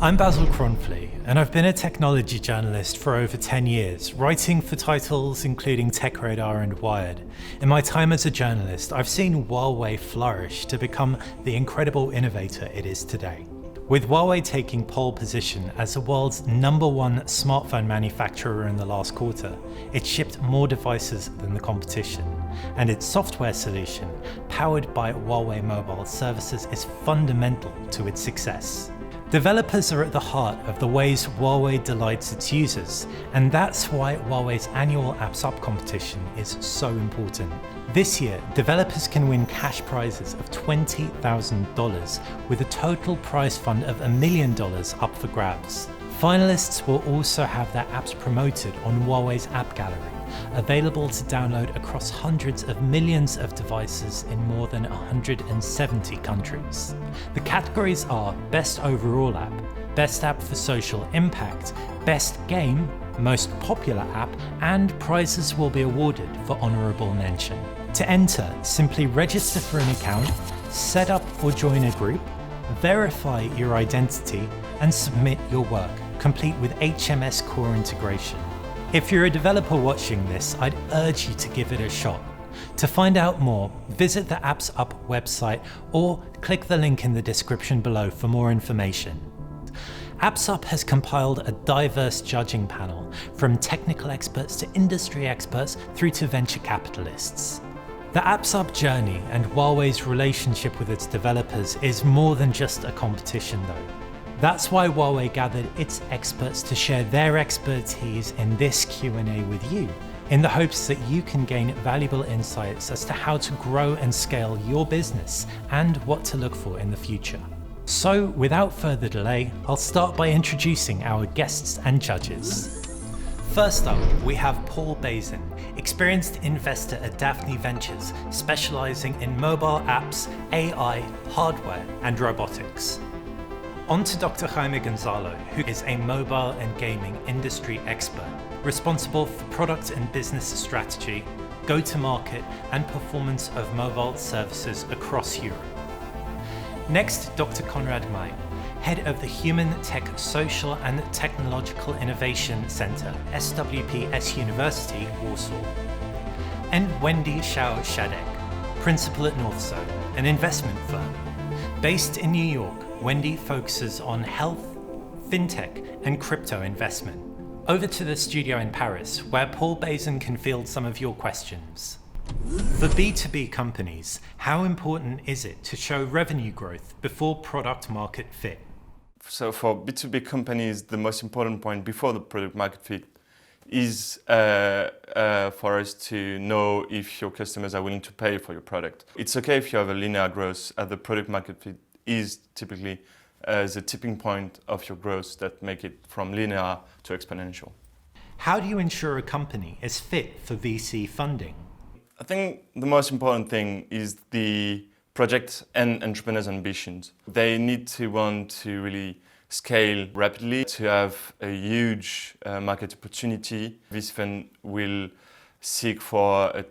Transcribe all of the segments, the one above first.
I'm Basil Cronfley, and I've been a technology journalist for over 10 years, writing for titles including TechRadar and Wired. In my time as a journalist, I've seen Huawei flourish to become the incredible innovator it is today. With Huawei taking pole position as the world's #1 smartphone manufacturer in the last quarter, it shipped more devices than the competition, and its software solution, powered by Huawei Mobile Services, is fundamental to its success. Developers are at the heart of the ways Huawei delights its users, and that's why Huawei's annual AppsUP competition is so important. This year, developers can win cash prizes of $20,000 with a total prize fund of $1 million up for grabs. Finalists will also have their apps promoted on Huawei's App Gallery, available to download across hundreds of millions of devices in more than 170 countries. The categories are Best Overall App, Best App for Social Impact, Best Game, Most Popular App, and prizes will be awarded for honorable mention. To enter, simply register for an account, set up or join a group, verify your identity, and submit your work, complete with HMS Core integration. If you're a developer watching this, I'd urge you to give it a shot. To find out more, visit the AppsUP website or click the link in the description below for more information. AppsUP has compiled a diverse judging panel, from technical experts to industry experts through to venture capitalists. The AppsUP journey and Huawei's relationship with its developers is more than just a competition though. That's why Huawei gathered its experts to share their expertise in this Q&A with you, in the hopes that you can gain valuable insights as to how to grow and scale your business and what to look for in the future. So, without further delay, I'll start by introducing our guests and judges. First up, we have Paul Bazin, experienced investor at Daphni Ventures, specializing in mobile apps, AI, hardware, and robotics. On to Dr. Jaime Gonzalo, who is a mobile and gaming industry expert, responsible for product and business strategy, go-to-market, and performance of mobile services across Europe. Next, Dr. Konrad, head of the HumanTech Social and Technological Innovation Center, SWPS University, Warsaw. And Wendy Xiao Schadeck, principal at Northzone, an investment firm. Based in New York, Wendy focuses on health, fintech, and crypto investment. Over to the studio in Paris, where Paul Bazin can field some of your questions. For B2B companies, how important is it to show revenue growth before product market fit? So for B2B companies, the most important point before the product market fit is for us to know if your customers are willing to pay for your product. It's okay if you have a linear growth, the product market fit is typically the tipping point of your growth that make it from linear to exponential. How do you ensure a company is fit for VC funding? I think the most important thing is the project and entrepreneurs' ambitions. They need to want to really scale rapidly, to have a huge market opportunity. VC fund will seek for a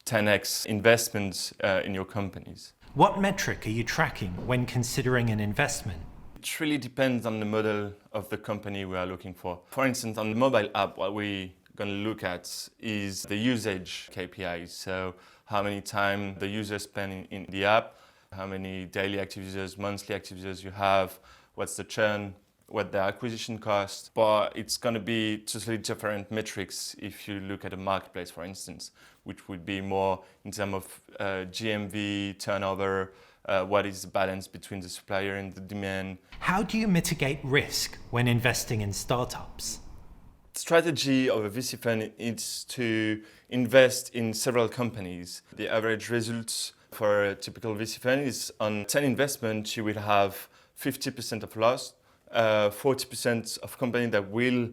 10x investment in your companies. What metric are you tracking when considering an investment? It really depends on the model of the company we are looking for. For instance, on the mobile app, what we're going to look at is the usage KPIs. So how many time the users spend in the app, how many daily active users, monthly active users you have, what's the churn, what the acquisition cost. But it's going to be totally different metrics if you look at a marketplace, for instance, which would be more in terms of GMV, turnover, what is the balance between the supplier and the demand. How do you mitigate risk when investing in startups? The strategy of a VC fund is to invest in several companies. The average results for a typical VC fund is on 10 investments, you will have 50% of loss, 40% of company that will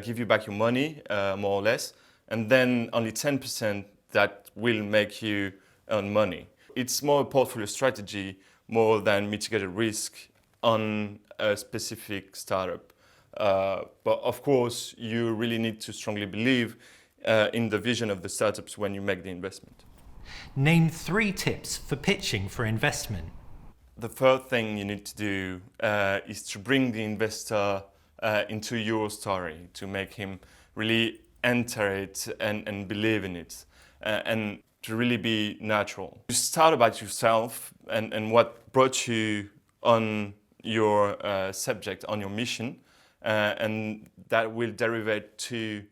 give you back your money, more or less, and then only 10% that will make you earn money. It's more a portfolio strategy more than mitigated risk on a specific startup. But of course, you really need to strongly believe in the vision of the startups when you make the investment. Name 3 tips for pitching for investment. The first thing you need to do is to bring the investor into your story, to make him really enter it and believe in it, and to really be natural. You start about yourself and what brought you on your subject, on your mission, and that will derivate to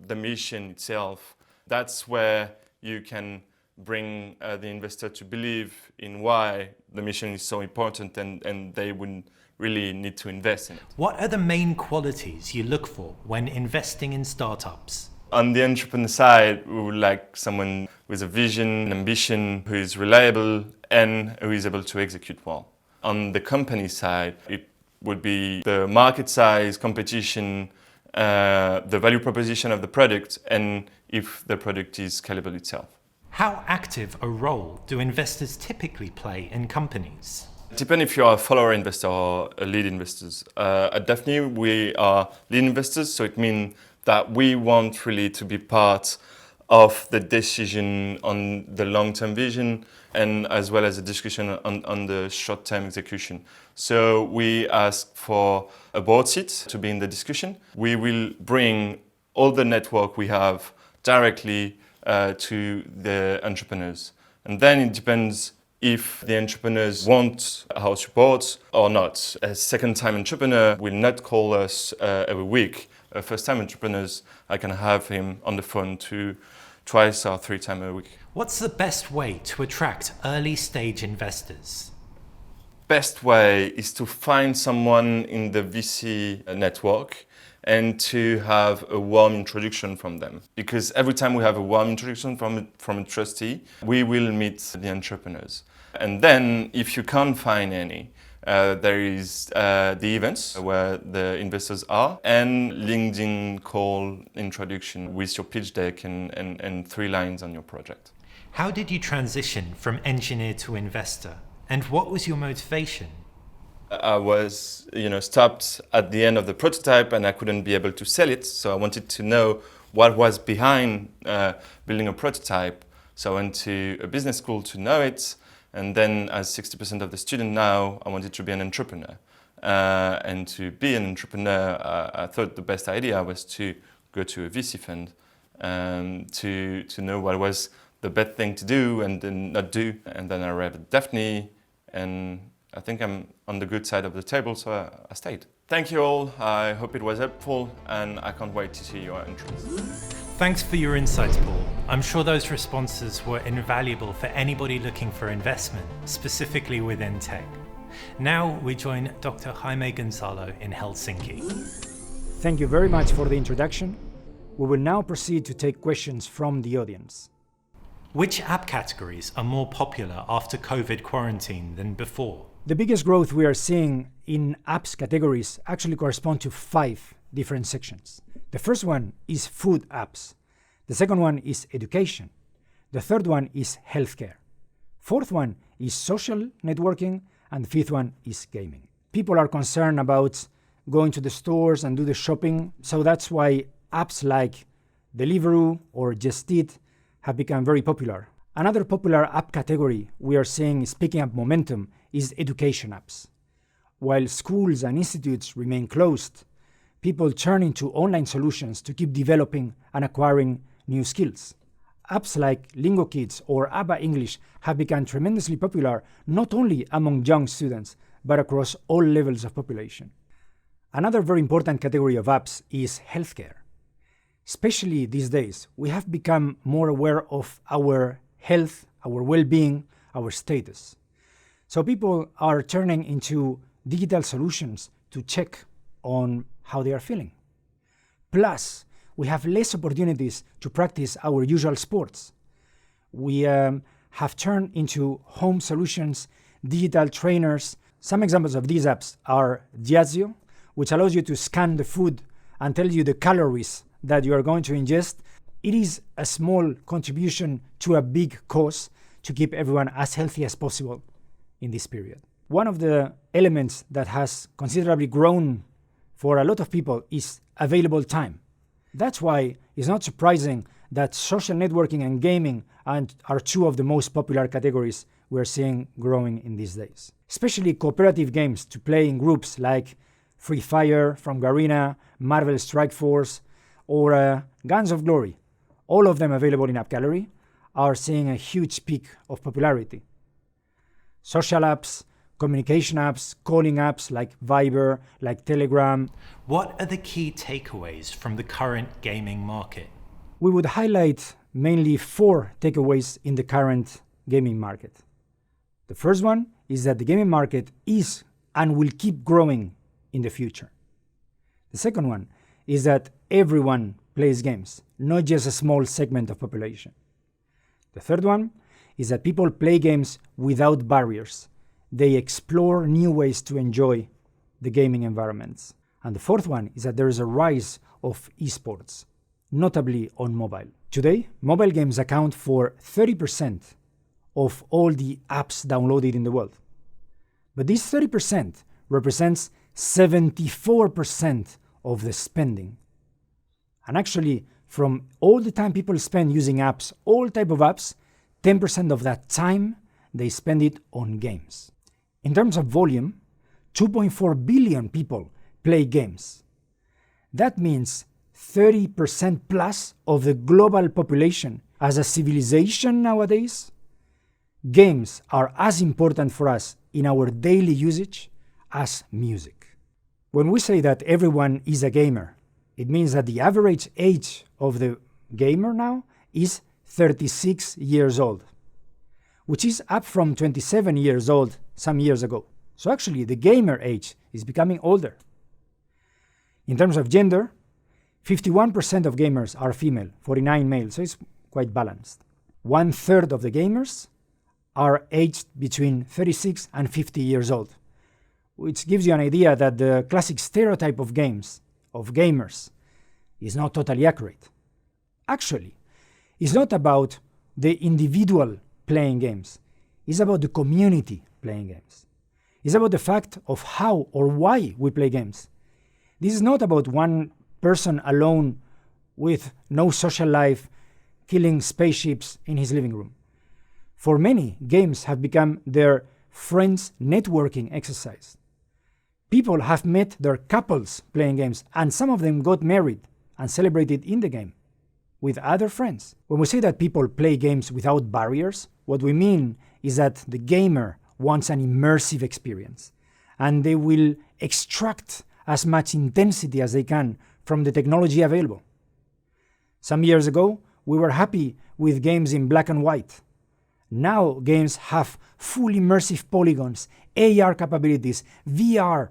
the mission itself. That's where you can bring the investor to believe in why the mission is so important, and they would really need to invest in it. What are the main qualities you look for when investing in startups? On the entrepreneur side, we would like someone with a vision, ambition, who is reliable and who is able to execute well. On the company side, it would be the market size, competition, the value proposition of the product, and if the product is scalable itself. How active a role do investors typically play in companies? Depending if you are a follower investor or a lead investor. At Daphni, we are lead investors, so it means that we want really to be part of the decision on the long-term vision and as well as a discussion on the short-term execution. So we ask for a board seat to be in the discussion. We will bring all the network we have directly to the entrepreneurs. And then it depends if the entrepreneurs want our support or not. A second-time entrepreneur will not call us every week. First-time entrepreneurs, I can have him on the phone twice or 3 times a week. What's the best way to attract early-stage investors? Best way is to find someone in the VC network and to have a warm introduction from them. Because every time we have a warm introduction from a trustee, we will meet the entrepreneurs. And then if you can't find any, there is the events where the investors are and LinkedIn call introduction with your pitch deck and 3 lines on your project. How did you transition from engineer to investor? And what was your motivation? I was, stopped at the end of the prototype and I couldn't be able to sell it. So I wanted to know what was behind building a prototype. So I went to a business school to know it. And then as 60% of the student now, I wanted to be an entrepreneur. And to be an entrepreneur, I thought the best idea was to go to a VC fund to know what was the best thing to do and then not do. And then I arrived at Daphni, and I think I'm on the good side of the table, so I stayed. Thank you all. I hope it was helpful, and I can't wait to see your interest. Thanks for your insights, Paul. I'm sure those responses were invaluable for anybody looking for investment, specifically within tech. Now we join Dr. Jaime Gonzalo in Helsinki. Thank you very much for the introduction. We will now proceed to take questions from the audience. Which app categories are more popular after COVID quarantine than before? The biggest growth we are seeing in apps categories actually correspond to 5 different sections. The first one is food apps. The second one is education. The third one is healthcare. Fourth one is social networking. And the fifth one is gaming. People are concerned about going to the stores and do the shopping. So that's why apps like Deliveroo or Just Eat have become very popular. Another popular app category we are seeing is picking up momentum is education apps. While schools and institutes remain closed, people turn to online solutions to keep developing and acquiring new skills. Apps like Lingo Kids or ABBA English have become tremendously popular not only among young students, but across all levels of population. Another very important category of apps is healthcare. Especially these days, we have become more aware of our health, our well-being, our status. So people are turning into digital solutions to check on how they are feeling. Plus, we have less opportunities to practice our usual sports. We have turned into home solutions, digital trainers. Some examples of these apps are Diazio, which allows you to scan the food and tell you the calories that you are going to ingest. It is a small contribution to a big cause to keep everyone as healthy as possible in this period. One of the elements that has considerably grown for a lot of people is available time. That's why it's not surprising that social networking and gaming are two of the most popular categories we're seeing growing in these days. Especially cooperative games to play in groups like Free Fire from Garena, Marvel Strike Force, or Guns of Glory, all of them available in App Gallery, are seeing a huge peak of popularity. Social apps, communication apps, calling apps like Viber, like Telegram. What are the key takeaways from the current gaming market? We would highlight mainly 4 takeaways in the current gaming market. The first one is that the gaming market is and will keep growing in the future. The second one is that everyone plays games, not just a small segment of population. The third one is that people play games without barriers. They explore new ways to enjoy the gaming environments. And the fourth one is that there is a rise of esports, notably on mobile. Today, mobile games account for 30% of all the apps downloaded in the world. But this 30% represents 74% of the spending. And actually, from all the time people spend using apps, all type of apps, 10% of that time, they spend it on games. In terms of volume, 2.4 billion people play games. That means 30% plus of the global population. As a civilization nowadays, games are as important for us in our daily usage as music. When we say that everyone is a gamer, it means that the average age of the gamer now is 36 years old, which is up from 27 years old some years ago. So actually, the gamer age is becoming older. In terms of gender, 51% of gamers are female, 49 male, so it's quite balanced. 1/3 of the gamers are aged between 36 and 50 years old, which gives you an idea that the classic stereotype of gamers, is not totally accurate. Actually, it's not about the individual playing games. It's about the community playing games. It's about the fact of how or why we play games. This is not about one person alone with no social life killing spaceships in his living room. For many, games have become their friends' networking exercise. People have met their couples playing games, and some of them got married and celebrated in the game with other friends. When we say that people play games without barriers, what we mean is that the gamer wants an immersive experience, and they will extract as much intensity as they can from the technology available. Some years ago, we were happy with games in black and white. Now games have full immersive polygons, AR capabilities, VR,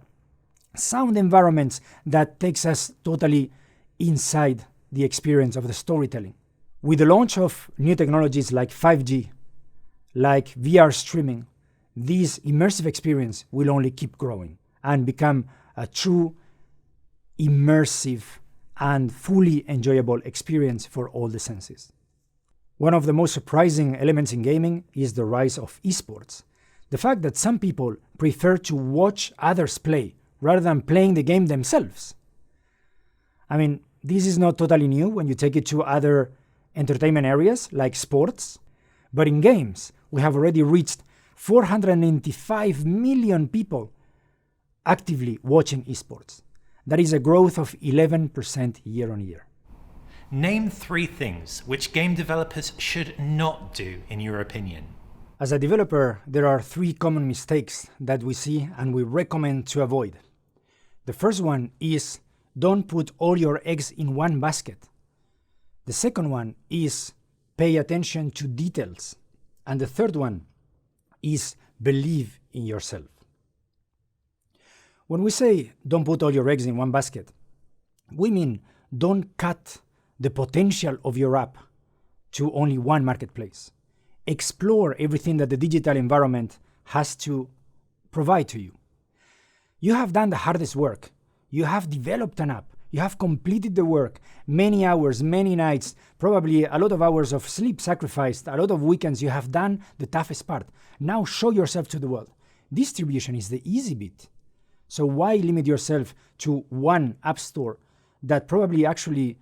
sound environments that takes us totally inside the experience of the storytelling. With the launch of new technologies like 5G, like VR streaming, this immersive experience will only keep growing and become a true immersive and fully enjoyable experience for all the senses. One of the most surprising elements in gaming is the rise of esports. The fact that some people prefer to watch others play rather than playing the game themselves. I mean, this is not totally new when you take it to other entertainment areas like sports, but in games, we have already reached 495 million people actively watching esports. That is a growth of 11% year on year. Name 3 things which game developers should not do, in your opinion. As a developer, there are 3 common mistakes that we see and we recommend to avoid. The first one is don't put all your eggs in one basket. The second one is pay attention to details. And the third one is believe in yourself. When we say don't put all your eggs in one basket, we mean don't cut the potential of your app to only one marketplace. Explore everything that the digital environment has to provide to you. You have done the hardest work. You have developed an app. You have completed the work. Many hours, many nights, probably a lot of hours of sleep sacrificed, a lot of weekends. You have done the toughest part. Now show yourself to the world. Distribution is the easy bit. So why limit yourself to one app store that probably actually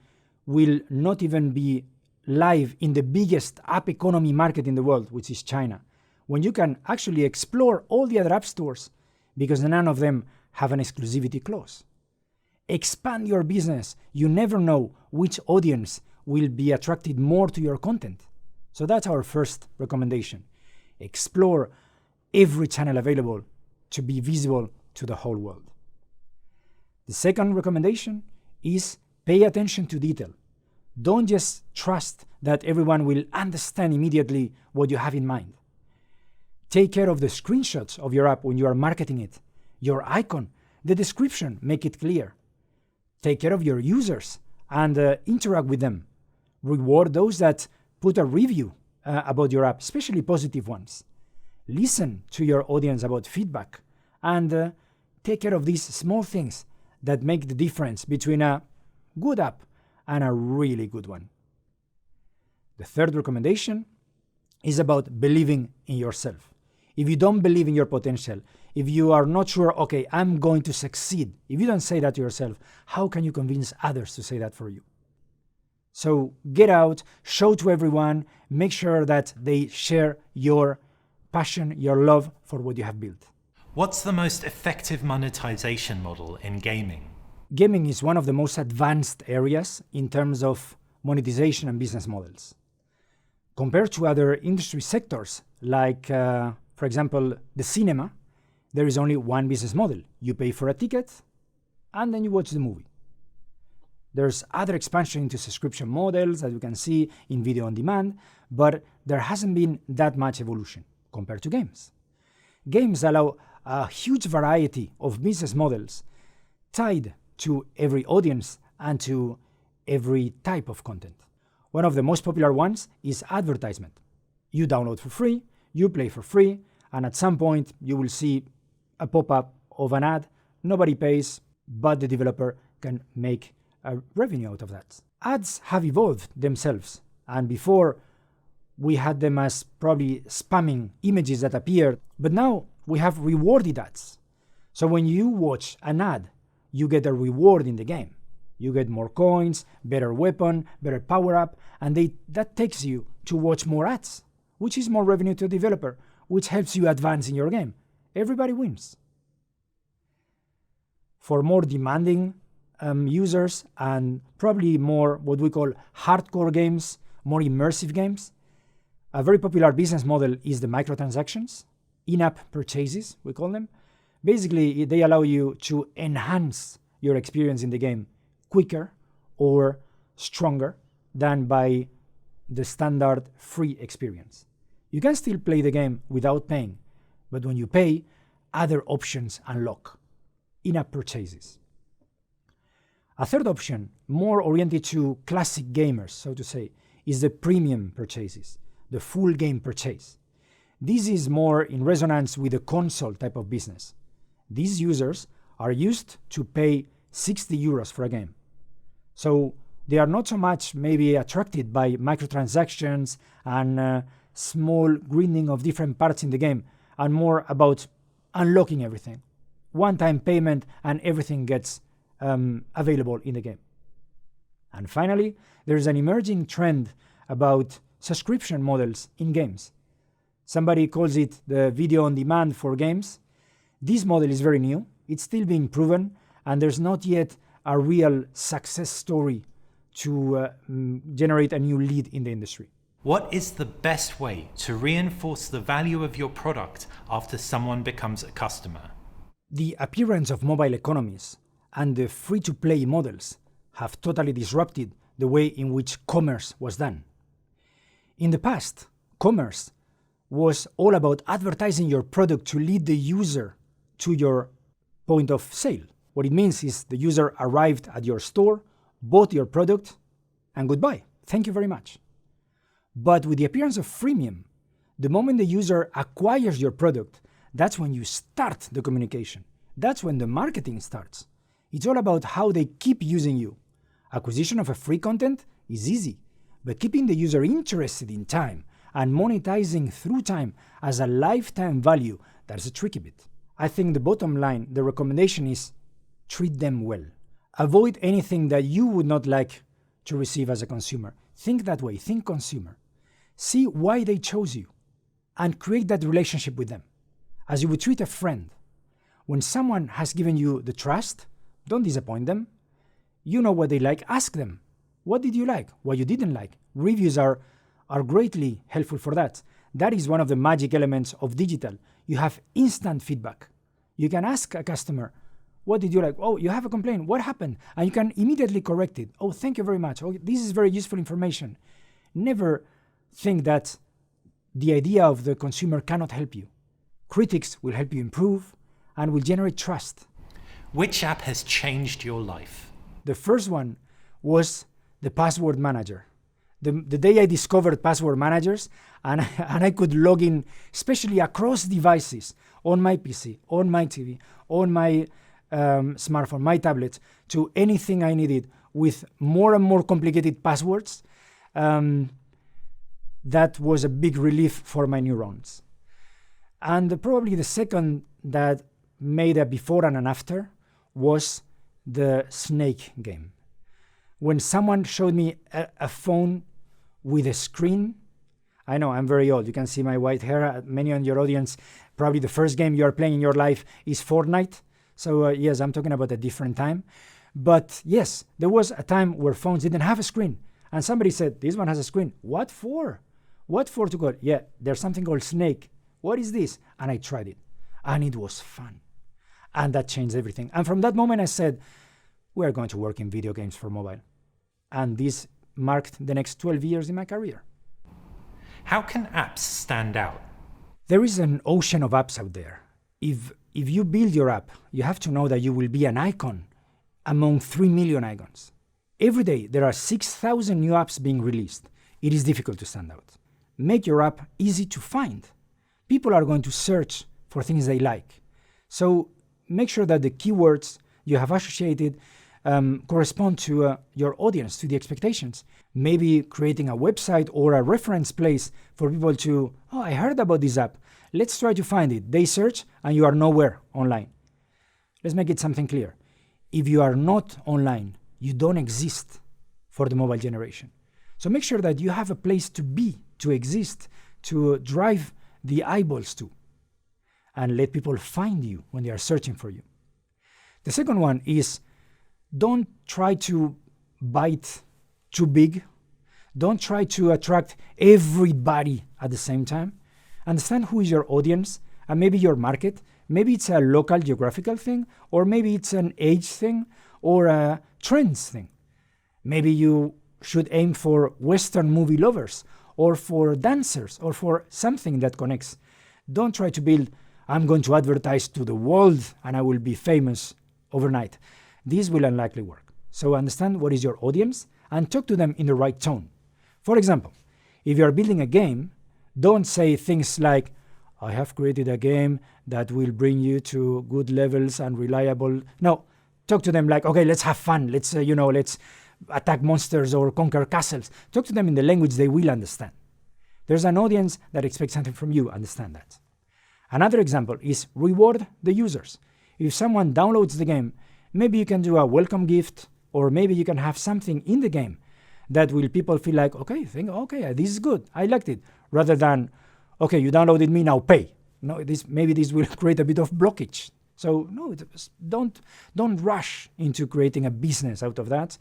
will not even be live in the biggest app economy market in the world, which is China, when you can actually explore all the other app stores because none of them have an exclusivity clause. Expand your business. You never know which audience will be attracted more to your content. So that's our first recommendation. Explore every channel available to be visible to the whole world. The second recommendation is pay attention to detail. Don't just trust that everyone will understand immediately what you have in mind. Take care of the screenshots of your app when you are marketing it, your icon, the description, make it clear. Take care of your users and interact with them. Reward those that put a review about your app, especially positive ones. Listen to your audience about feedback and take care of these small things that make the difference between a good app and a really good one. The third recommendation is about believing in yourself. If you don't believe in your potential, if you are not sure, okay, I'm going to succeed, if you don't say that to yourself, how can you convince others to say that for you? So get out, show to everyone, make sure that they share your passion, your love for what you have built. What's the most effective monetization model in gaming? Gaming is one of the most advanced areas in terms of monetization and business models. Compared to other industry sectors, like, for example, the cinema, there is only one business model. You pay for a ticket, and then you watch the movie. There's other expansion into subscription models, as you can see in video on demand, but there hasn't been that much evolution compared to games. Games allow a huge variety of business models tied to every audience and to every type of content. One of the most popular ones is advertisement. You download for free, you play for free, and at some point you will see a pop-up of an ad. Nobody pays, but the developer can make a revenue out of that. Ads have evolved themselves, and before we had them as probably spamming images that appeared, but now we have rewarded ads. So when you watch an ad, you get a reward in the game. You get more coins, better weapon, better power-up, and that takes you to watch more ads, which is more revenue to the developer, which helps you advance in your game. Everybody wins. For more demanding users and probably more what we call hardcore games, more immersive games, a very popular business model is the microtransactions, in-app purchases, we call them. Basically, they allow you to enhance your experience in the game quicker or stronger than by the standard free experience. You can still play the game without paying, but when you pay, other options unlock. In-app purchases. A third option, more oriented to classic gamers, so to say, is the premium purchases, the full game purchase. This is more in resonance with the console type of business. These users are used to pay 60 euros for a game. So they are not so much maybe attracted by microtransactions and small grinding of different parts in the game, and more about unlocking everything. One-time payment and everything gets available in the game. And finally, there is an emerging trend about subscription models in games. Somebody calls it the video on demand for games. This model is very new. It's still being proven, and there's not yet a real success story to generate a new lead in the industry. What is the best way to reinforce the value of your product after someone becomes a customer? The appearance of mobile economies and the free-to-play models have totally disrupted the way in which commerce was done. In the past, commerce was all about advertising your product to lead the user to your point of sale. What it means is the user arrived at your store, bought your product, and goodbye. Thank you very much. But with the appearance of freemium, the moment the user acquires your product, that's when you start the communication. That's when the marketing starts. It's all about how they keep using you. Acquisition of a free content is easy, but keeping the user interested in time and monetizing through time as a lifetime value, that's a tricky bit. I think the bottom line, the recommendation is treat them well. Avoid anything that you would not like to receive as a consumer. Think that way, think consumer. See why they chose you and create that relationship with them as you would treat a friend. When someone has given you the trust, don't disappoint them. You know what they like, ask them. What did you like? What you didn't like? Reviews are greatly helpful for that. That is one of the magic elements of digital. You have instant feedback. You can ask a customer, what did you like? Oh, you have a complaint. What happened? And you can immediately correct it. Oh, thank you very much. Oh, this is very useful information. Never think that the idea of the consumer cannot help you. Critics will help you improve and will generate trust. Which app has changed your life? The first one was the password manager. The day I discovered password managers and I could log in, especially across devices, on my PC, on my TV, on my smartphone, my tablet, to anything I needed with more and more complicated passwords, that was a big relief for my neurons. And probably the second that made a before and an after was the snake game. When someone showed me a phone with a screen, I know I'm very old. You can see my white hair. Many in your audience, probably the first game you are playing in your life is Fortnite. So yes, I'm talking about a different time. But yes, there was a time where phones didn't have a screen. And somebody said, this one has a screen. What for? What for to go? Yeah, there's something called Snake. What is this? And I tried it. And it was fun. And that changed everything. And from that moment I said, we are going to work in video games for mobile. And this marked the next 12 years in my career. How can apps stand out? There is an ocean of apps out there. If you build your app, you have to know that you will be an icon among 3 million icons. Every day, there are 6,000 new apps being released. It is difficult to stand out. Make your app easy to find. People are going to search for things they like. So make sure that the keywords you have associated correspond to your audience, to the expectations. Maybe creating a website or a reference place for people to, oh, I heard about this app. Let's try to find it. They search and you are nowhere online. Let's make it something clear. If you are not online, you don't exist for the mobile generation. So make sure that you have a place to be, to exist, to drive the eyeballs to, and let people find you when they are searching for you. The second one is, don't try to bite too big. Don't try to attract everybody at the same time. Understand who is your audience and maybe your market. Maybe it's a local geographical thing, or maybe it's an age thing, or a trends thing. Maybe you should aim for Western movie lovers, or for dancers, or for something that connects. Don't try to build, I'm going to advertise to the world and I will be famous overnight. This will unlikely work. So understand what is your audience and talk to them in the right tone. For example, if you are building a game, don't say things like, I have created a game that will bring you to good levels and reliable. No, talk to them like, okay, let's have fun. Let's attack monsters or conquer castles. Talk to them in the language they will understand. There's an audience that expects something from you. Understand that. Another example is reward the users. If someone downloads the game, maybe you can do a welcome gift, or maybe you can have something in the game that will people feel like, okay, this is good. I liked it. Rather than, okay, you downloaded me, now pay. No, maybe this will create a bit of blockage. So no, don't rush into creating a business out of that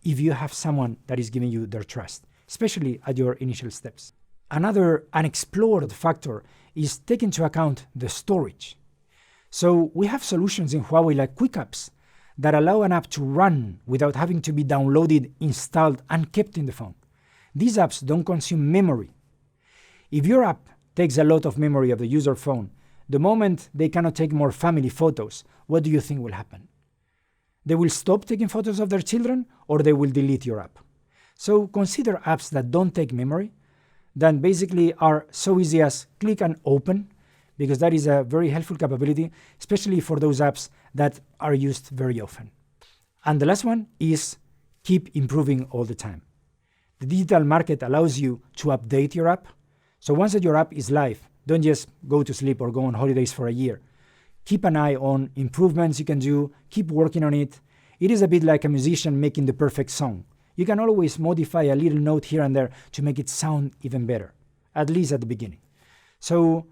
if you have someone that is giving you their trust, especially at your initial steps. Another unexplored factor is take into account the storage. So we have solutions in Huawei like Quick Apps that allow an app to run without having to be downloaded, installed, and kept in the phone. These apps don't consume memory. If your app takes a lot of memory of the user phone, the moment they cannot take more family photos, what do you think will happen? They will stop taking photos of their children, or they will delete your app. So consider apps that don't take memory, that basically are so easy as click and open, because that is a very helpful capability, especially for those apps that are used very often. And the last one is keep improving all the time. The digital market allows you to update your app. So once that your app is live, don't just go to sleep or go on holidays for a year. Keep an eye on improvements you can do, keep working on it. It is a bit like a musician making the perfect song. You can always modify a little note here and there to make it sound even better, at least at the beginning. So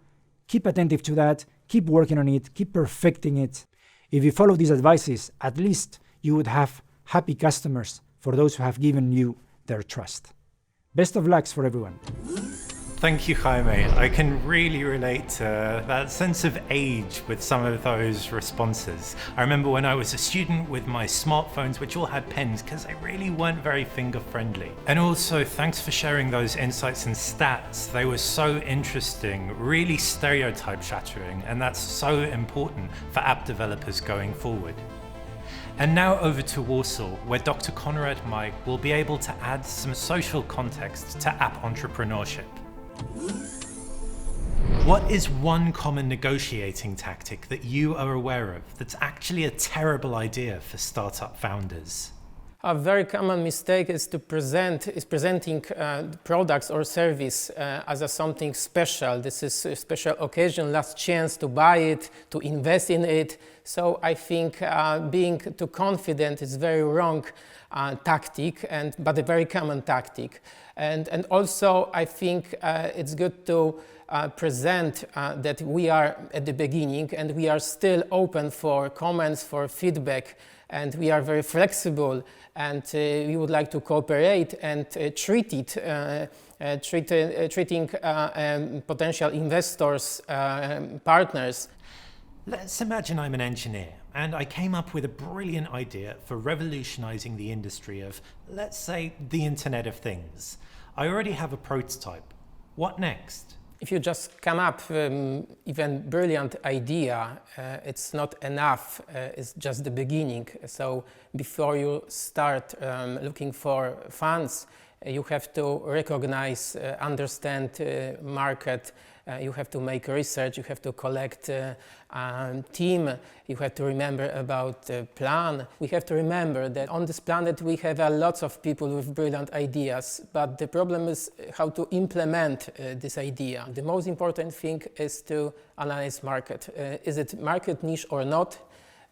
keep attentive to that, keep working on it, keep perfecting it. If you follow these advices, at least you would have happy customers for those who have given you their trust. Best of lucks for everyone. Thank you, Jaime. I can really relate to that sense of age with some of those responses. I remember when I was a student with my smartphones, which all had pens, because they really weren't very finger-friendly. And also, thanks for sharing those insights and stats. They were so interesting, really stereotype shattering, and that's so important for app developers going forward. And now over to Warsaw, where Dr. Konrad Mike will be able to add some social context to app entrepreneurship. What is one common negotiating tactic that you are aware of that's actually a terrible idea for startup founders? A very common mistake is presenting products or service as something special. This is a special occasion, last chance to buy it, to invest in it. So I think being too confident is very wrong tactic, but a very common tactic. And also I think it's good to present that we are at the beginning and we are still open for comments, for feedback, and we are very flexible, and we would like to cooperate and treating potential investors, partners. Let's imagine I'm an engineer and I came up with a brilliant idea for revolutionizing the industry of, let's say, the Internet of Things. I already have a prototype. What next? If you just come up even brilliant idea, it's not enough. It's just the beginning. So before you start looking for funds, you have to recognize, understand market. You have to make research. You have to collect team. You have to remember about the plan. We have to remember that on this planet we have lots of people with brilliant ideas, but the problem is how to implement this idea. The most important thing is to analyze market. Is it market niche or not?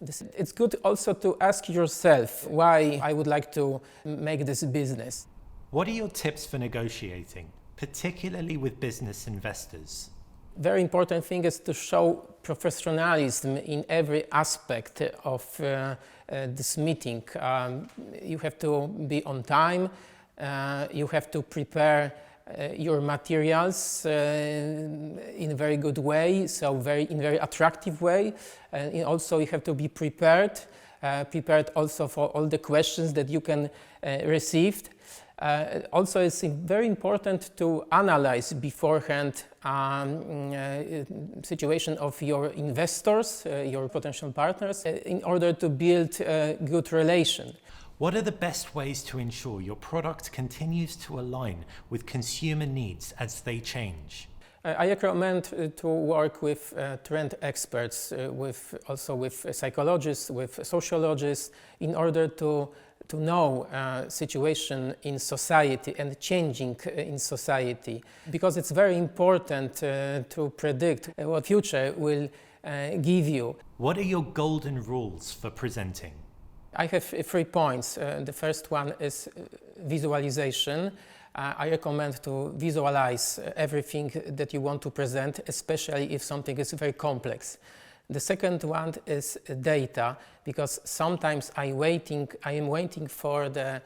It's good also to ask yourself why I would like to make this business. What are your tips for negotiating, particularly with business investors? Very important thing is to show professionalism in every aspect of this meeting. You have to be on time. You have to prepare your materials in a very good way, so in very attractive way. And also you have to be prepared also for all the questions that you can receive. Also, it's very important to analyze beforehand situation of your investors, your potential partners, in order to build a good relation. What are the best ways to ensure your product continues to align with consumer needs as they change? I recommend to work with trend experts, also with psychologists, with sociologists, in order to know situation in society and changing in society, because it's very important to predict what future will give you. What are your golden rules for presenting? I have 3 points. The first one is visualization. I recommend to visualize everything that you want to present, especially if something is very complex. The second one is data, because sometimes I am waiting for the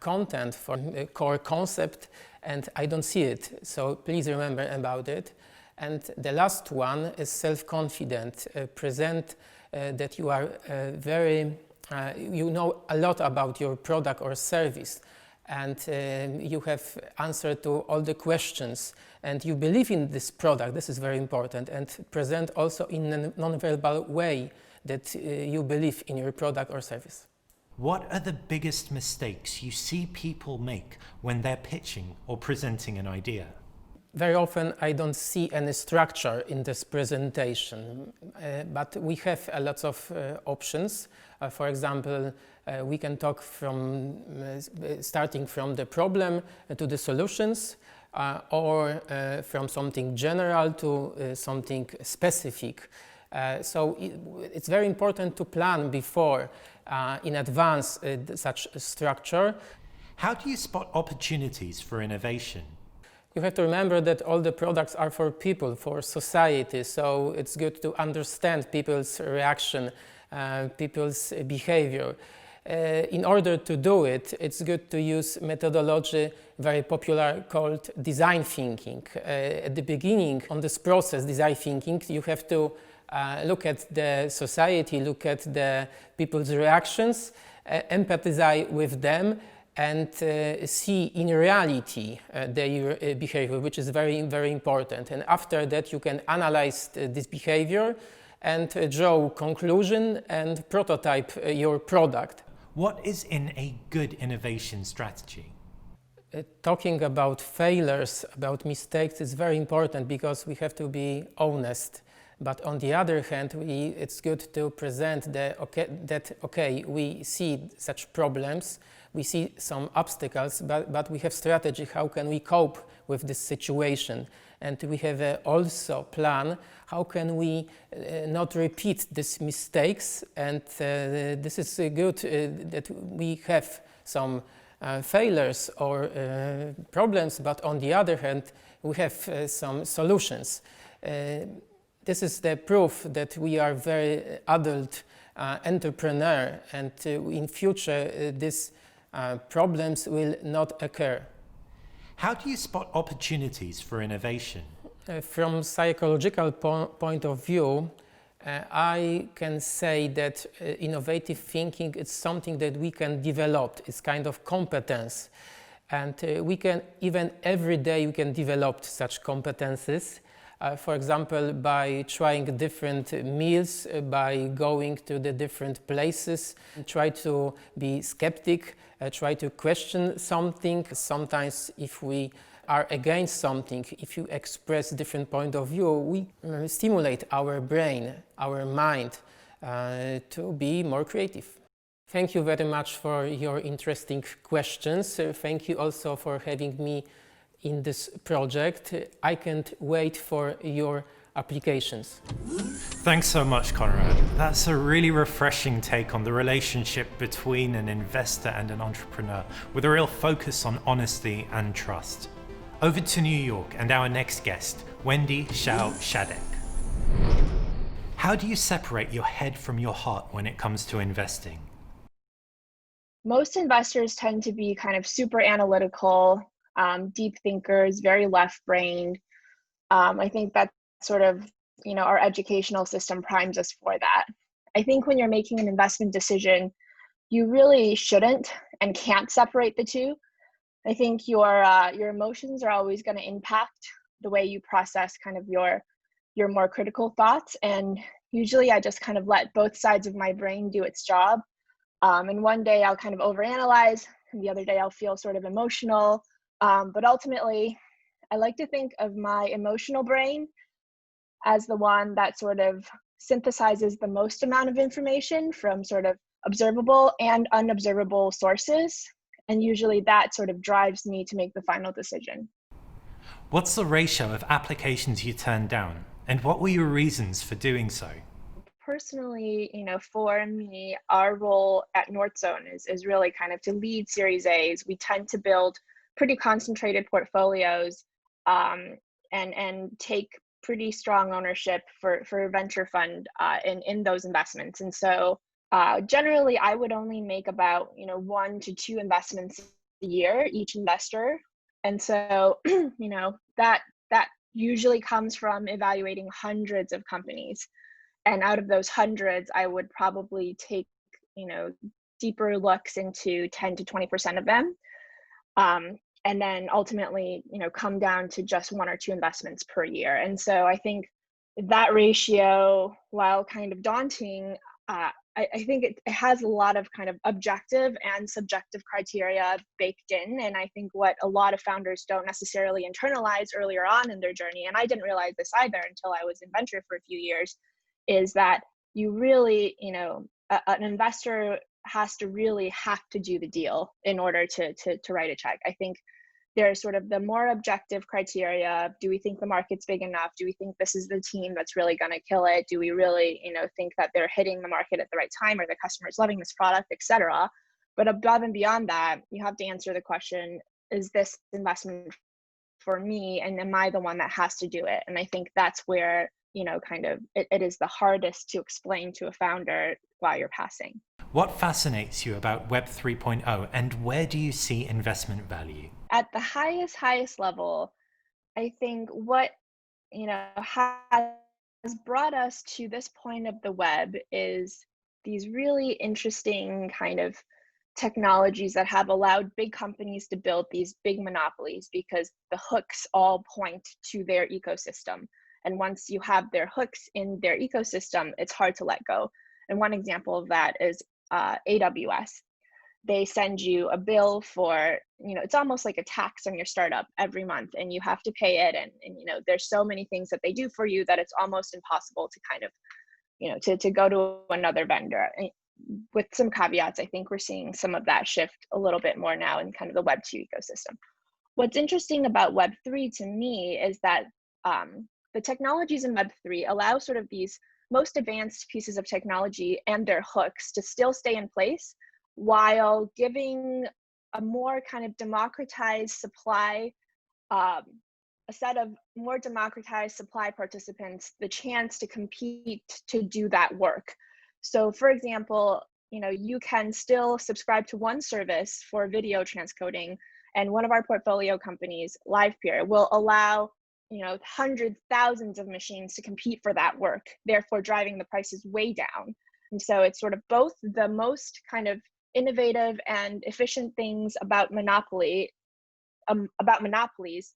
content, for the core concept, and I don't see it. So please remember about it. And the last one is self-confident. Present that you are you know a lot about your product or service, and you have answered to all the questions, and you believe in this product. This is very important, and present also in a non-verbal way that you believe in your product or service. What are the biggest mistakes you see people make when they're pitching or presenting an idea? Very often I don't see any structure in this presentation, but we have lots of options. For example, we can talk from starting from the problem to the solutions, or from something general to something specific. So it's very important to plan before, in advance, such a structure. How do you spot opportunities for innovation? You have to remember that all the products are for people, for society, so it's good to understand people's reaction, people's behavior. In order to do it, it's good to use methodology very popular called design thinking. At the beginning on this process, design thinking, you have to look at the society, look at the people's reactions, empathize with them, and see in reality their behavior, which is very, very important. And after that, you can analyze this behavior and draw conclusion and prototype your product. What is in a good innovation strategy? Talking about failures, about mistakes is very important because we have to be honest. But on the other hand, it's good to present that we see such problems, we see some obstacles, but we have strategy, how can we cope with this situation? And we have also plan, how can we not repeat these mistakes? And this is good that we have some failures or problems, but on the other hand, we have some solutions. This is the proof that we are very adult entrepreneur, and in future these problems will not occur. How do you spot opportunities for innovation? From psychological point of view, I can say that innovative thinking is something that we can develop. It's kind of competence, and we can even every day we can develop such competences. For example, by trying different meals, by going to the different places, try to be skeptic, try to question something. Sometimes if we are against something, if you express different point of view, we stimulate our brain, our mind to be more creative. Thank you very much for your interesting questions. Thank you also for having me in this project. I can't wait for your applications. Thanks so much, Konrad. That's a really refreshing take on the relationship between an investor and an entrepreneur, with a real focus on honesty and trust. Over to New York and our next guest, Wendy, Xiao, Schadeck. How do you separate your head from your heart when it comes to investing? Most investors tend to be kind of super analytical, deep thinkers, very left-brained. I think that sort of, our educational system primes us for that. I think when you're making an investment decision, you really shouldn't and can't separate the two. I think your emotions are always going to impact the way you process kind of your more critical thoughts. And usually I just kind of let both sides of my brain do its job. And one day I'll kind of overanalyze, and the other day I'll feel sort of emotional. But ultimately, I like to think of my emotional brain as the one that sort of synthesizes the most amount of information from sort of observable and unobservable sources. And usually that sort of drives me to make the final decision. What's the ratio of applications you turned down, and what were your reasons for doing so? Personally, for me, our role at Northzone is really kind of to lead Series A's. We tend to build pretty concentrated portfolios and take pretty strong ownership for a venture fund in those investments. And so generally, I would only make about 1 to 2 investments a year, each investor. And so that usually comes from evaluating hundreds of companies. And out of those hundreds, I would probably take deeper looks into 10 to 20% of them. And then ultimately, come down to just 1 or 2 investments per year. And so I think that ratio, while kind of daunting, I think it has a lot of kind of objective and subjective criteria baked in. And I think what a lot of founders don't necessarily internalize earlier on in their journey, and I didn't realize this either until I was in venture for a few years, is that you really, an investor has to really have to do the deal in order to write a check. I think there's sort of the more objective criteria. Do we think the market's big enough? Do we think this is the team that's really going to kill it? Do we really, think that they're hitting the market at the right time? Are the customers loving this product, et cetera? But above and beyond that, you have to answer the question, is this investment for me, and am I the one that has to do it? And I think that's where, kind of it is the hardest to explain to a founder while you're passing. What fascinates you about Web 3.0, and where do you see investment value? At the highest level, I think what, has brought us to this point of the web is these really interesting kind of technologies that have allowed big companies to build these big monopolies because the hooks all point to their ecosystem. And once you have their hooks in their ecosystem, it's hard to let go. And one example of that is AWS. They send you a bill for, it's almost like a tax on your startup every month, and you have to pay it. And there's so many things that they do for you that it's almost impossible to kind of, to go to another vendor. With some caveats, I think we're seeing some of that shift a little bit more now in kind of the Web 2 ecosystem. What's interesting about Web 3 to me is that the technologies in Web 3 allow sort of these most advanced pieces of technology and their hooks to still stay in place while giving a more kind of democratized supply, a set of more democratized supply participants the chance to compete to do that work. So for example, you can still subscribe to one service for video transcoding, and one of our portfolio companies, LivePeer, will allow hundreds, thousands of machines to compete for that work, therefore driving the prices way down. And so it's sort of both the most kind of innovative and efficient things about monopolies,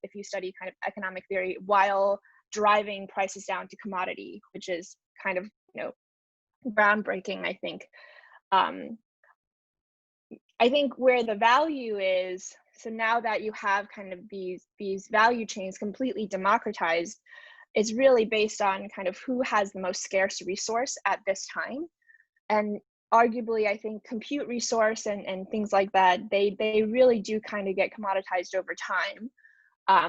if you study kind of economic theory, while driving prices down to commodity, which is kind of groundbreaking, I think. I think where the value is, so now that you have kind of these value chains completely democratized, is really based on kind of who has the most scarce resource at this time. And arguably, I think compute resource and things like that, they really do kind of get commoditized over time.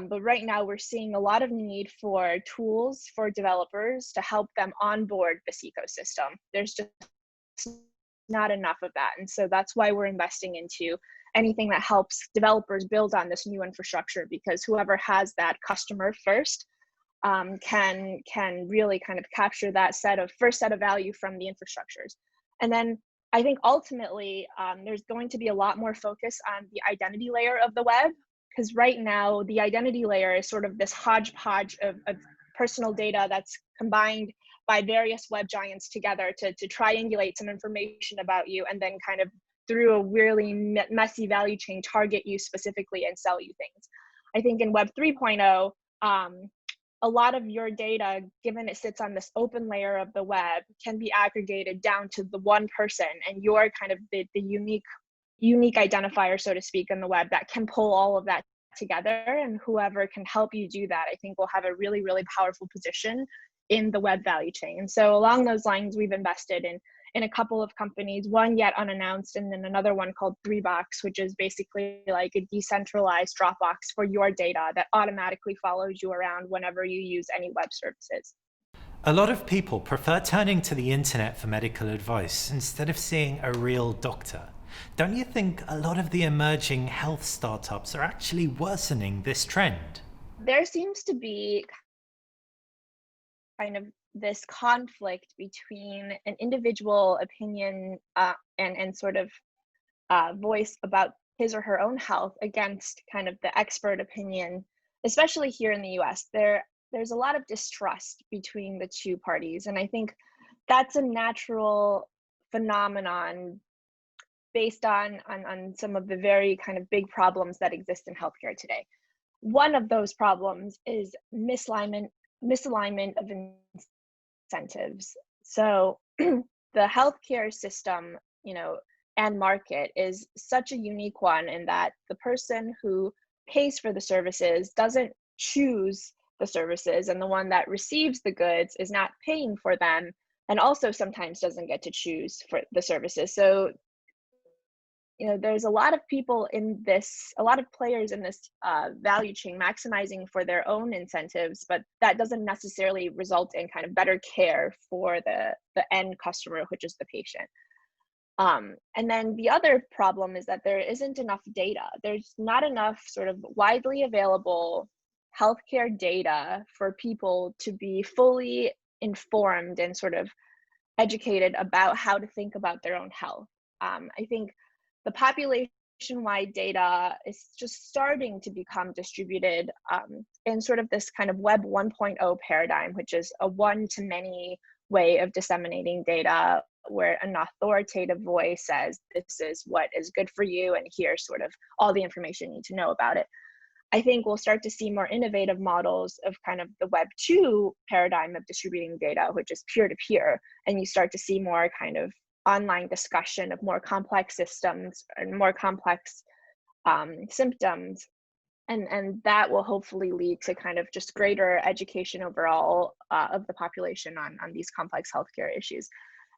But right now we're seeing a lot of need for tools for developers to help them onboard this ecosystem. There's just not enough of that. And so that's why we're investing into anything that helps developers build on this new infrastructure, because whoever has that customer first can really kind of capture that first set of value from the infrastructures. And then I think ultimately there's going to be a lot more focus on the identity layer of the web, because right now the identity layer is sort of this hodgepodge of personal data that's combined by various web giants together to triangulate some information about you, and then kind of through a really messy value chain target you specifically and sell you things. I think in Web 3.0, a lot of your data, given it sits on this open layer of the web, can be aggregated down to the one person, and you're kind of the unique identifier, so to speak, in the web that can pull all of that together. And whoever can help you do that, I think will have a really, really powerful position in the web value chain. And so along those lines, we've invested in a couple of companies, one yet unannounced, and then another one called 3box, which is basically like a decentralized Dropbox for your data that automatically follows you around whenever you use any web services. A lot of people prefer turning to the internet for medical advice instead of seeing a real doctor. Don't you think a lot of the emerging health startups are actually worsening this trend? There seems to be kind of this conflict between an individual opinion and sort of voice about his or her own health against kind of the expert opinion, especially here in the US. There's a lot of distrust between the two parties, and I think that's a natural phenomenon based on some of the very kind of big problems that exist in healthcare today. One of those problems is misalignment of incentives. So the healthcare system, and market is such a unique one in that the person who pays for the services doesn't choose the services, and the one that receives the goods is not paying for them, and also sometimes doesn't get to choose for the services. So there's a lot of people in this, a lot of players in this value chain maximizing for their own incentives, but that doesn't necessarily result in kind of better care for the end customer, which is the patient. And then the other problem is that there isn't enough data. There's not enough sort of widely available healthcare data for people to be fully informed and sort of educated about how to think about their own health. I think the population-wide data is just starting to become distributed in sort of this kind of Web 1.0 paradigm, which is a one-to-many way of disseminating data, where an authoritative voice says, this is what is good for you, and here's sort of all the information you need to know about it. I think we'll start to see more innovative models of kind of the Web 2 paradigm of distributing data, which is peer-to-peer, and you start to see more kind of online discussion of more complex systems and more complex symptoms. And that will hopefully lead to kind of just greater education overall of the population on these complex healthcare issues.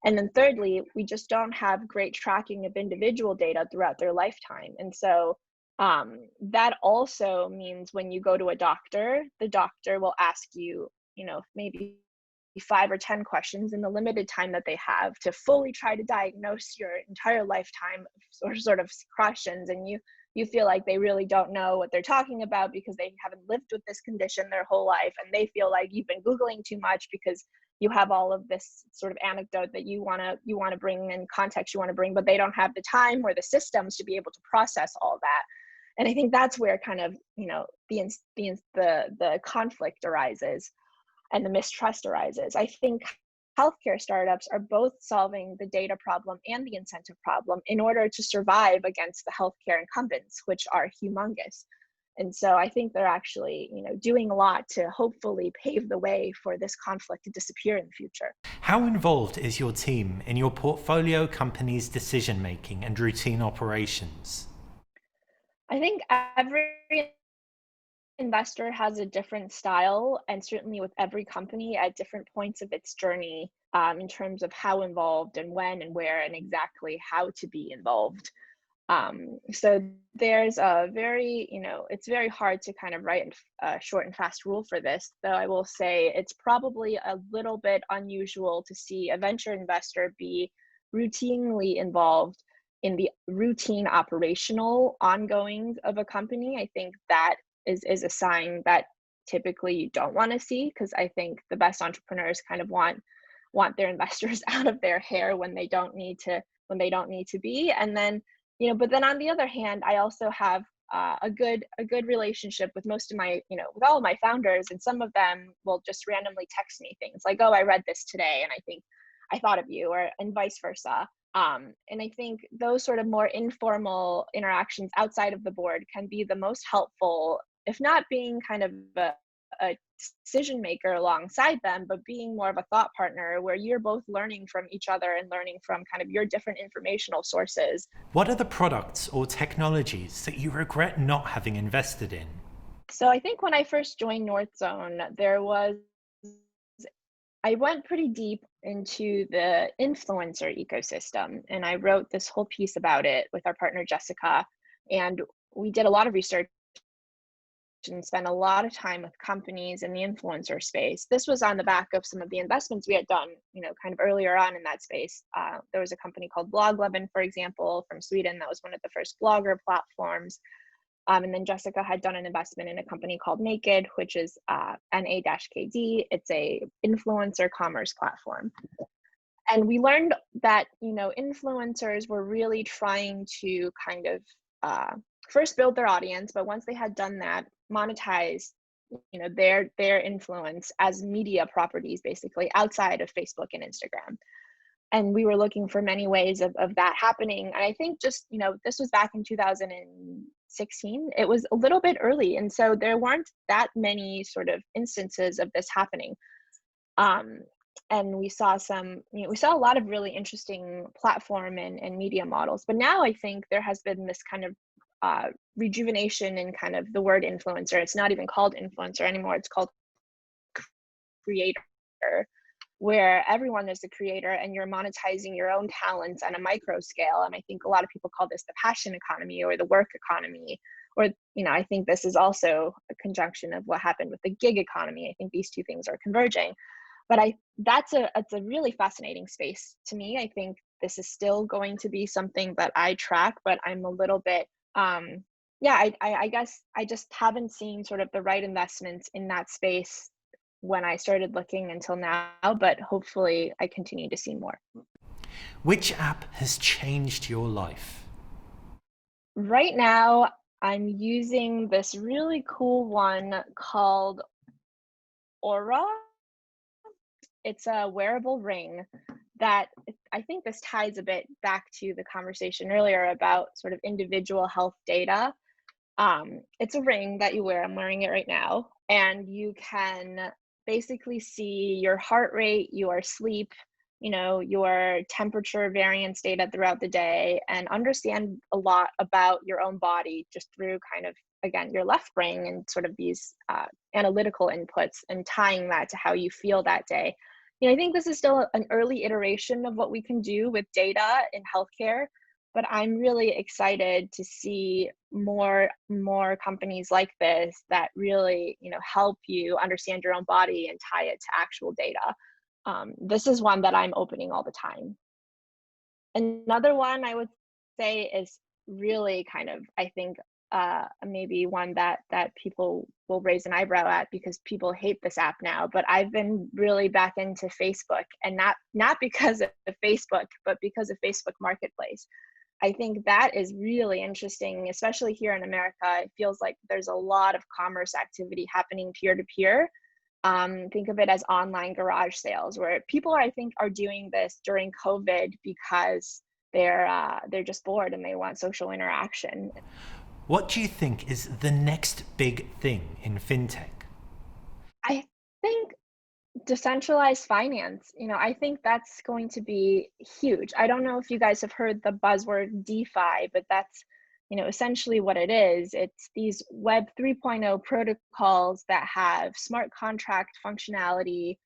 And then thirdly, we just don't have great tracking of individual data throughout their lifetime. And so that also means when you go to a doctor, the doctor will ask you, maybe 5 or 10 questions in the limited time that they have to fully try to diagnose your entire lifetime of sort of questions. And you feel like they really don't know what they're talking about because they haven't lived with this condition their whole life. And they feel like you've been Googling too much because you have all of this sort of anecdote that you want to bring in context you want to bring, but they don't have the time or the systems to be able to process all that. And I think that's where kind of, the conflict arises and the mistrust arises. I think healthcare startups are both solving the data problem and the incentive problem in order to survive against the healthcare incumbents, which are humongous. And so I think they're actually, doing a lot to hopefully pave the way for this conflict to disappear in the future. How involved is your team in your portfolio company's decision-making and routine operations? I think every investor has a different style, and certainly with every company at different points of its journey in terms of how involved and when and where and exactly how to be involved. So there's a very, it's very hard to kind of write a short and fast rule for this, though I will say it's probably a little bit unusual to see a venture investor be routinely involved in the routine operational ongoings of a company. I think that is a sign that typically you don't want to see, because I think the best entrepreneurs kind of want their investors out of their hair when they don't need to be. And then, but then on the other hand, I also have a good relationship with most of my, with all of my founders, and some of them will just randomly text me things like, oh, I read this today and I think I thought of you, and vice versa. And I think those sort of more informal interactions outside of the board can be the most helpful, if not being kind of a decision maker alongside them, but being more of a thought partner where you're both learning from each other and learning from kind of your different informational sources. What are the products or technologies that you regret not having invested in? So I think when I first joined Northzone, I went pretty deep into the influencer ecosystem, and I wrote this whole piece about it with our partner Jessica, and we did a lot of research and spent a lot of time with companies in the influencer space. This was on the back of some of the investments we had done, kind of earlier on in that space. There was a company called Blogleven, for example, from Sweden. That was one of the first blogger platforms. And then Jessica had done an investment in a company called Naked, which is NA-KD. It's a influencer commerce platform. And we learned that, influencers were really trying to kind of first build their audience, but once they had done that, monetize, their influence as media properties, basically outside of Facebook and Instagram. And we were looking for many ways of that happening. And I think just, this was back in 2016. It was a little bit early. And so there weren't that many sort of instances of this happening. And we saw a lot of really interesting platform and media models. But now I think there has been this kind of rejuvenation in kind of the word influencer. It's not even called influencer anymore. It's called creator, where everyone is a creator and you're monetizing your own talents on a micro scale. And I think a lot of people call this the passion economy or the work economy, or, I think this is also a conjunction of what happened with the gig economy. I think these two things are converging. But it's a really fascinating space to me. I think this is still going to be something that I track, but I'm a little bit, I guess I just haven't seen sort of the right investments in that space when I started looking until now, but hopefully I continue to see more. Which app has changed your life? Right now, I'm using this really cool one called Aura. It's a wearable ring that I think this ties a bit back to the conversation earlier about sort of individual health data. It's a ring that you wear. I'm wearing it right now, and you can basically see your heart rate, your sleep, your temperature variance data throughout the day, and understand a lot about your own body just through kind of, again, your left brain and sort of these analytical inputs and tying that to how you feel that day. I think this is still an early iteration of what we can do with data in healthcare, but I'm really excited to see more companies like this that really, help you understand your own body and tie it to actual data. This is one that I'm opening all the time. Another one I would say is really kind of, I think, maybe one that people will raise an eyebrow at because people hate this app now, but I've been really back into Facebook, and not because of Facebook, but because of Facebook Marketplace. I think that is really interesting, especially here in America. It feels like there's a lot of commerce activity happening peer-to-peer. Think of it as online garage sales, where people, I think, are doing this during COVID because they're just bored and they want social interaction. What do you think is the next big thing in fintech? I think decentralized finance, I think that's going to be huge. I don't know if you guys have heard the buzzword DeFi, but that's, essentially what it is. It's these Web 3.0 protocols that have smart contract functionality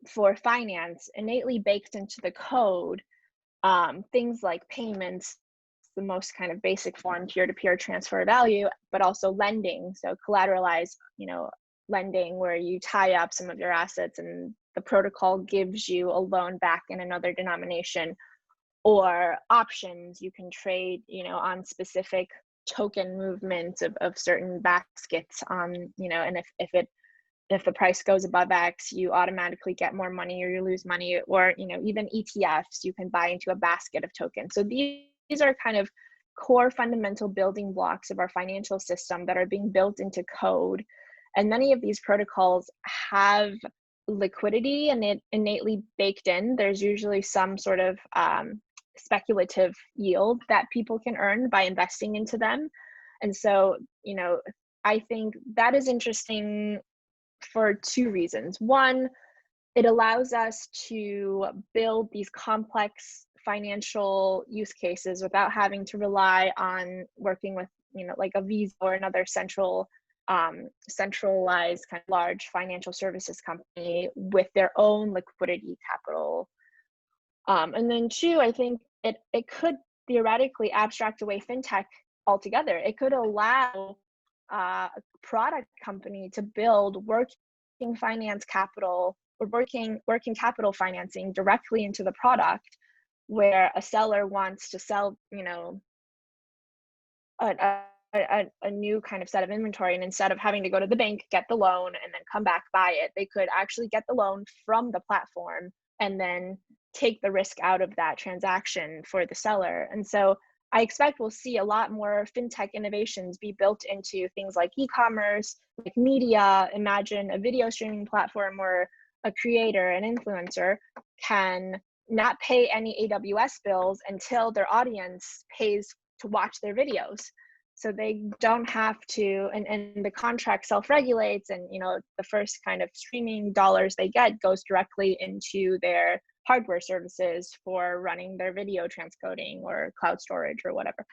for finance innately baked into the code. Things like payments, the most kind of basic form, peer-to-peer transfer of value, but also lending, so collateralized, lending, where you tie up some of your assets and the protocol gives you a loan back in another denomination, or options you can trade, on specific token movements of certain baskets on, and if the price goes above X, you automatically get more money or you lose money, or, even ETFs, you can buy into a basket of tokens. So these are kind of core fundamental building blocks of our financial system that are being built into code. And many of these protocols have liquidity and it innately baked in. There's usually some sort of speculative yield that people can earn by investing into them. And so, I think that is interesting for two reasons. One, it allows us to build these complex financial use cases without having to rely on working with, like a Visa or another centralized kind of large financial services company with their own liquidity capital. And then two, I think it could theoretically abstract away fintech altogether. It could allow a product company to build working finance capital or working capital financing directly into the product, where a seller wants to sell, a new kind of set of inventory, and instead of having to go to the bank, get the loan, and then come back buy it, they could actually get the loan from the platform and then take the risk out of that transaction for the seller. And so I expect we'll see a lot more fintech innovations be built into things like e-commerce, like media. Imagine a video streaming platform where a creator, an influencer, can not pay any AWS bills until their audience pays to watch their videos. So they don't have to, and the contract self-regulates, and the first kind of streaming dollars they get goes directly into their hardware services for running their video transcoding or cloud storage or whatever.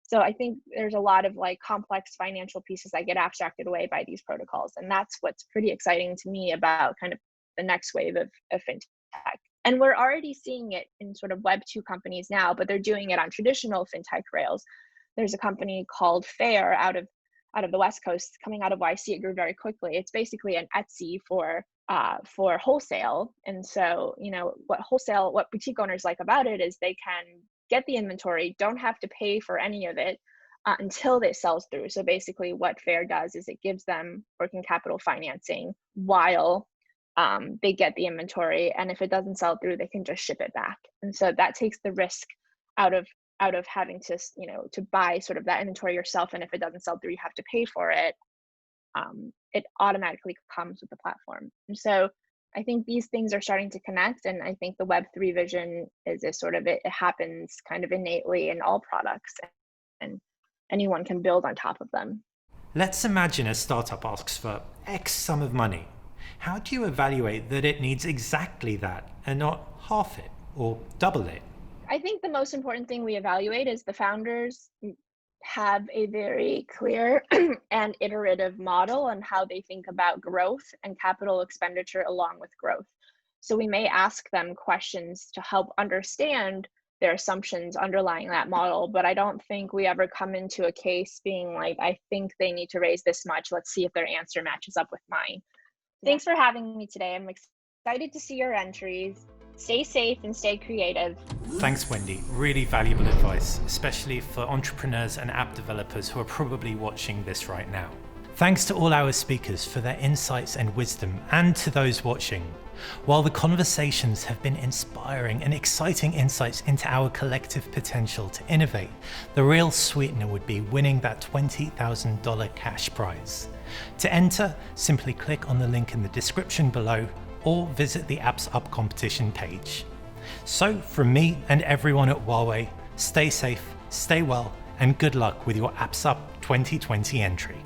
So I think there's a lot of like complex financial pieces that get abstracted away by these protocols. And that's what's pretty exciting to me about kind of the next wave of fintech. And we're already seeing it in sort of Web 2 companies now, but they're doing it on traditional fintech rails. There's a company called Fair out of the West Coast coming out of YC. It grew very quickly. It's basically an Etsy for for wholesale. And so, what boutique owners like about it is they can get the inventory, don't have to pay for any of it until it sells through. So basically what FAIR does is it gives them working capital financing while they get the inventory. And if it doesn't sell through, they can just ship it back. And so that takes the risk out of having to, to buy sort of that inventory yourself. And if it doesn't sell through, you have to pay for it. It automatically comes with the platform. And so I think these things are starting to connect. And I think the Web3 vision is sort of, it happens kind of innately in all products, and anyone can build on top of them. Let's imagine a startup asks for X sum of money. How do you evaluate that it needs exactly that and not half it or double it? I think the most important thing we evaluate is the founders have a very clear and iterative model on how they think about growth and capital expenditure along with growth. So we may ask them questions to help understand their assumptions underlying that model, but I don't think we ever come into a case being like, I think they need to raise this much. Let's see if their answer matches up with mine. Thanks for having me today. I'm excited to see your entries. Stay safe and stay creative. Thanks, Wendy. Really valuable advice, especially for entrepreneurs and app developers who are probably watching this right now. Thanks to all our speakers for their insights and wisdom, and to those watching. While the conversations have been inspiring and exciting insights into our collective potential to innovate, the real sweetener would be winning that $20,000 cash prize. To enter, simply click on the link in the description below or visit the AppsUP competition page. So from me and everyone at Huawei, stay safe, stay well, and good luck with your AppsUP 2020 entry.